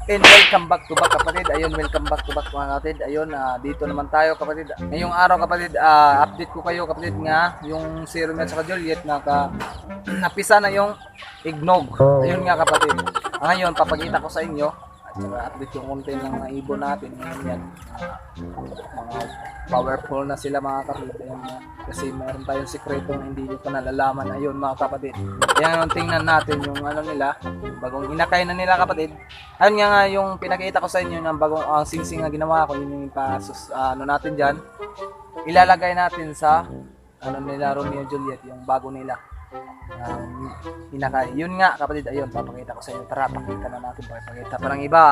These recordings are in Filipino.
And welcome back to back kapatid. Ayun, welcome back to back mga kapatid. Ayun, dito naman tayo kapatid. Ngayong araw kapatid, update ko kayo kapatid nga yung si Romeo at saka Juliet napisa na yung ignog. Ayun nga kapatid. Ngayon, papakita ko sa inyo at saka update yung konti ng mga ibon natin. Ngayon yan. Mga powerful na sila mga kapatid. Ayun nga. Kasi meron tayong sikretong hindi nyo pa nalalaman. Ayun mga kapatid. Kaya tingnan natin yung ano nila, bagong inakay na nila kapatid. Ayun nga yung pinakita ko sa inyo ng bagong singsing na ginawa ko, yun yung ano natin diyan. Ilalagay natin sa ano nila Romeo Juliet, yung bago nila. Inakay. Yun nga kapatid, ayun papakita ko sa inyo. Tara, pakita na natin, pakita pa ng iba.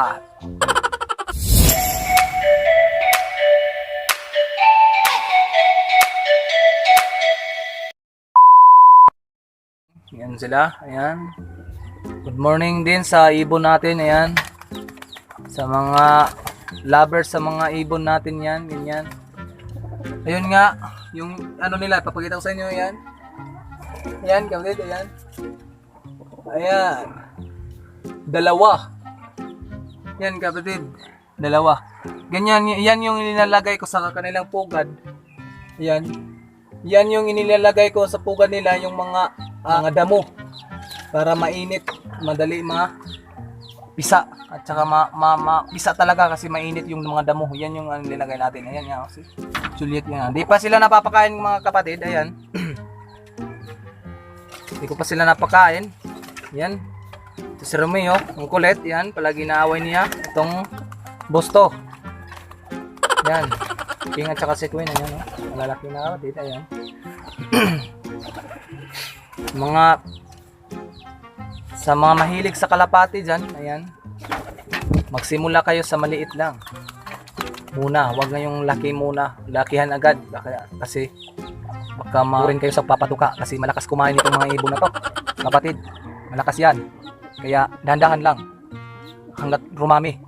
Ayan sila, ayan. Good morning din sa ibon natin, ayan. Sa mga lovers sa mga ibon natin yan, ganyan. Ayun nga, yung ano nila, papakita ko sa inyo yan. Ayan, kapatid, ayan. Ayan. Dalawa. Yan kapatid, dalawa. Ganyan, yan yung nilalagay ko sa kanilang pugad. Ayan. Yan yung inilalagay ko sa pugad nila, yung mga damo para mainit, madali pisa at saka pisa talaga kasi mainit yung mga damo. Yan yung nilagay natin. Ayan nga kasi Juliet yan. Di pa sila napapakain mga kapatid. Ayan. Di ko pa sila napakain. Yan. Ito si Romeo, ang kulit. Yan, palagi naaway niya itong Bosto. Yan. King at saka si Queen. Ayan, malalaki na kapatid. Ayan. Sa mga mahilig sa kalapati dyan, ayan, magsimula kayo sa maliit lang muna, wag na yung laki muna, lakihan agad kasi baka makurin kayo sa papatuka kasi malakas kumain itong mga ibon na to kapatid, malakas yan, kaya dahan-dahan lang hanggat rumami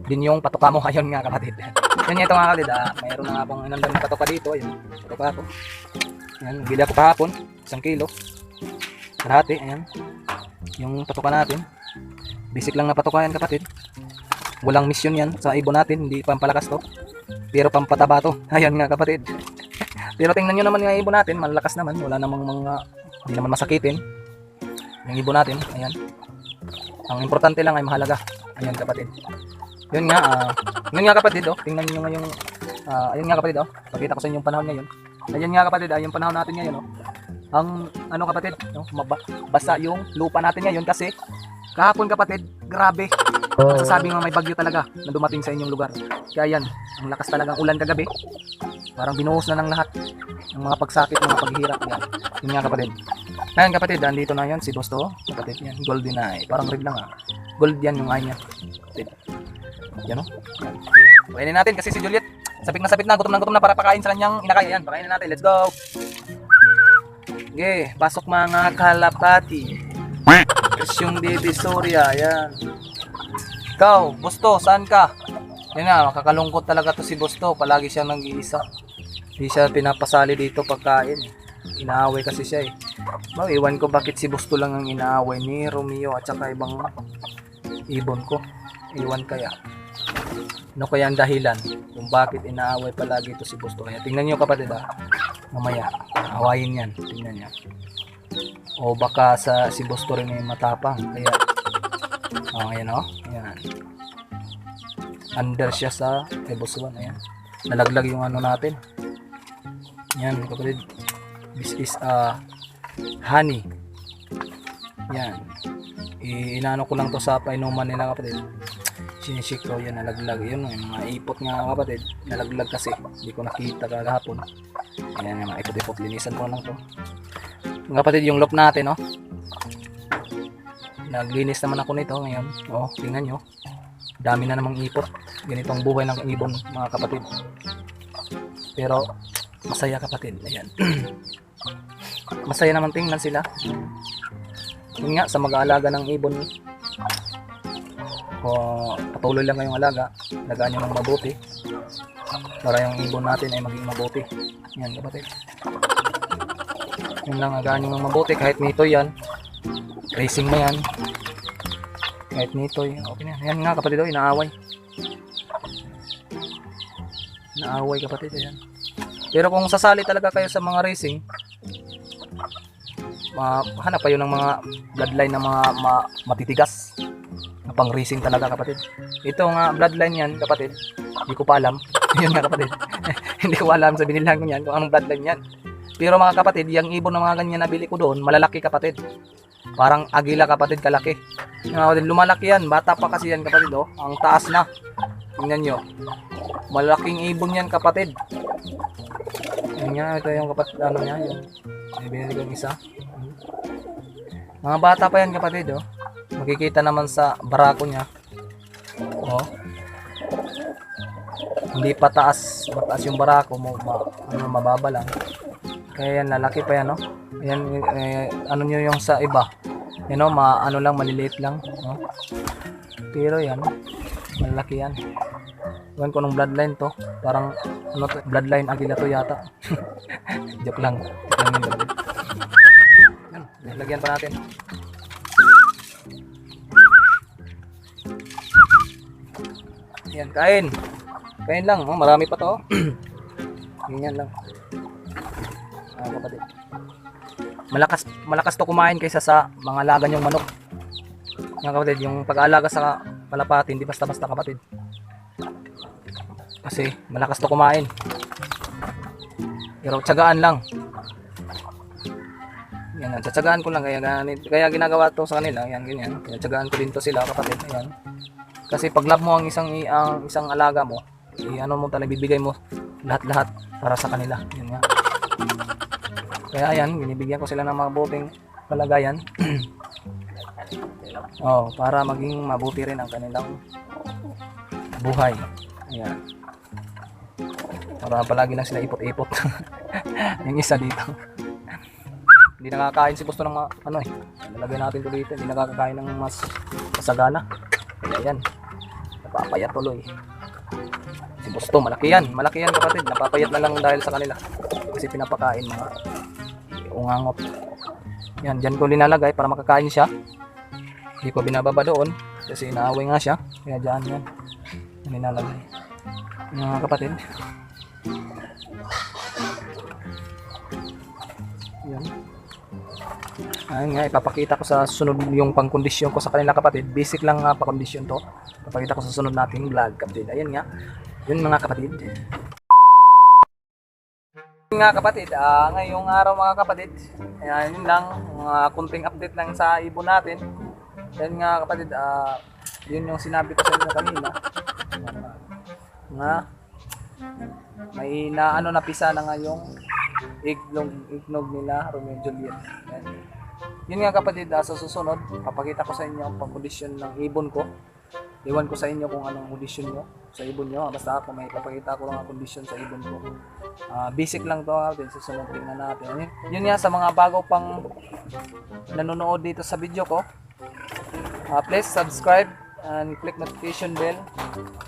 din yung patuka mo. Ayun nga kapatid, yan ito mga kapatid, mayroon na nga akong inandang na patuka dito. Ayun, patuka ako, yan, bili ako kahapon 1 kilo kalahati. Ayan yung patuka natin, basic lang na patuka yan kapatid, walang mission yan sa ibon natin, hindi pampalakas to pero pampataba to. Ayan nga kapatid. Pero tingnan nyo naman yung ibon natin, malakas naman, wala namang hindi naman masakitin yung ibon natin. Ayan, ang importante lang ay mahalaga. Ayan kapatid, yun nga kapatid, tingnan nyo nga yung ayun nga kapatid, pakita ko sa inyo yung panahon ngayon. Ayan nga kapatid, yung panahon natin ngayon, ang ano kapatid, basa yung lupa natin ngayon kasi kahapon kapatid, grabe. Masasabi nga may bagyo talaga na dumating sa inyong lugar. Kaya yan, ang lakas talagang ulan kagabi. Parang binuhos na ng lahat ng mga pagsakit, mga paghihirap. Yan. Yun nga kapatid. Ayan kapatid, andito na yan si Bosto. Kapatid yan, golden eye. Parang red lang gold yan yung eye niya. Kapatid. Yan Yan. Pakainin natin kasi si Juliet, sapit na gutom na para pakain sa kanyang inakay. Yan, pakainin natin, let's go. Okay, pasok mga kalapati. Yung Divisoria, yan. Ikaw, Bosto, saan ka? Yan na, makakalungkot talaga to si Bosto. Palagi siya nag-iisa. Hindi siya pinapasali dito pagkain. Inaaway kasi siya eh. Iwan ko bakit si Bosto lang ang inaaway ni Romeo at saka ibang ibon ko. Iwan kaya. Ano kaya ang dahilan kung bakit inaaway palagi to si Bosto? Kaya tingnan nyo kapatid mamaya, awayin yan, tingnan nyo. O baka si Bosto rin ay matapang, kaya ayan ayan. Under siya sa Bosuan, ayan. Nalaglag yung ano natin. Yan kapatid, this is honey. Yan, inaano ko lang to sa painuman nila kapatid. Sinishik ko yan, nalaglag yun, yung mga ipot nga kapatid, nalaglag kasi hindi ko nakita kagahapon. Ayan yung mga ipot-ipot, linisan ko lang to kapatid. Yung lop natin naglinis naman ako nito ngayon. Tingnan nyo, dami na namang ipot. Ganitong buhay ng ibon mga kapatid, pero masaya kapatid. Ayan. Masaya naman tingnan sila. Yun nga, sa mag-aalaga ng ibon, patuloy lang kayong alaga, alagaan nyo ng mabuti para yung ibon natin ay maging mabuti. Yan kapatid, yun lang, alagaan nyo ng mabuti kahit nito yan, racing mo yan, Kahit nitoy, okay na. Ayan nga kapatid, oh, inaaway. Inaaway kapatid, ayan. Pero kung sasali talaga kayo sa mga racing, hanap kayo ng mga bloodline na mga matitigas na pang racing talaga kapatid. Ito nga bloodline yan kapatid, hindi ko pa alam. Yun nga kapatid, hindi ko alam, sabihin lang ko yan kung anong bloodline yan. Pero mga kapatid, yung ibon ng mga ganyan nabili ko doon, malalaki kapatid. Parang agila kapatid, kalaki. Lumalaki yan, bata pa kasi yan kapatid, oh. Ang taas na. Tingnan nyo. Malaking ibon yan kapatid. Yan nga, ito yung kapatid, ano niya, yung binili ko yung isa. Mga bata pa yan kapatid, oh. Makikita naman sa barako niya. Oh. Hindi pa taas, mataas yung barako mo, mababa lang. Kaya yan, lalaki pa yan, no? Ayan, ano nyo yung sa iba. Yan, no? Ano lang, maliliit lang, no? Pero yan, malaki yan. Iwan ko nung bloodline to. Parang, ano to, bloodline agila to yata. Joke lang. Joke lang yun. Yan, lagyan pa natin. Yan, kain. Kain lang, oh, marami pa to. Ganyan lang. Kapatid. Malakas to kumain kaysa sa mga lagan yung manok. Yan kapatid, yung pag-aalaga sa kalapati hindi basta-basta kapatid. Kasi malakas to kumain. Pero tiyagaan lang. Yan, tiyagaan ko lang kaya ginagawa to sa kanila. Yan ganyan. Kaya tiyagaan ko din to sila kapatid. Ayan. Kasi pag love mo ang isang alaga mo, ano mo talaga bibigay mo lahat-lahat para sa kanila. Yan nga. Kaya ayan, binibigyan ko sila ng mabuting kalagayan. Oh, para maging mabuti rin ang kanilang buhay. Ayan. Para palagi lang sila ipot-ipot. Yung isa dito. Hindi nakakain si Busto ng ano eh. Nalagay natin to dito, hindi nakakakain ng mas masagana. Kaya ayan. Napapayat tuloy. Si Busto, malaki yan kapatid. Napapayat na lang dahil sa kanila. Kasi pinapakain mga ungangot. Yan, dyan ko linalagay para makakain siya. Hindi ko binababa doon kasi inaaway nga siya. Kaya dyan yan. Yan linalagay. Yan mga kapatid. Yan. Ayun nga, ipapakita ko sa sunod yung pangkondisyon ko sa kanila kapatid. Basic lang nga pakondisyon to. Ipapakita ko sa sunod nating vlog kapatid. Ayun nga. Yun mga kapatid. Nga kapatid, ngayong araw mga kapatid, ayan, yun lang, mga kunting update lang sa ibon natin. Yan nga kapatid, yun yung sinabi ko sa inyo kanina, nga may napisa na nga yung ignog nila, Romeo and Juliet. Yan. Yun nga kapatid, sa susunod, papakita ko sa inyo ang pang-kondisyon ng ibon ko. Iwan ko sa inyo kung anong kondisyon nyo sa ibon nyo. Basta ako may papakita ko lang ang kondisyon sa ibon ko. Basic lang to natin. Susunod tingnan natin. Yun nga sa mga bago pang nanonood dito sa video ko. Please subscribe and click notification bell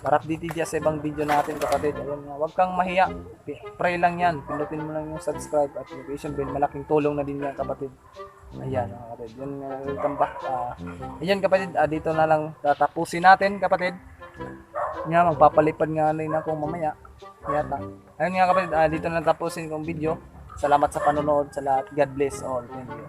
para updated dyan sa ibang video natin kapatid. Ayun nga. Huwag kang mahiya. Pray lang yan. Pinutin mo lang yung subscribe at notification bell. Malaking tulong na din yan kapatid. Ayan kapatid, yun welcome back. Ayan kapatid, dito na lang tatapusin natin kapatid. Nga magpapalipad nga rin ako mamaya. Yata. Ayun nga kapatid, dito na tapusin kong video. Salamat sa panonood sa lahat. God bless all. Thank you.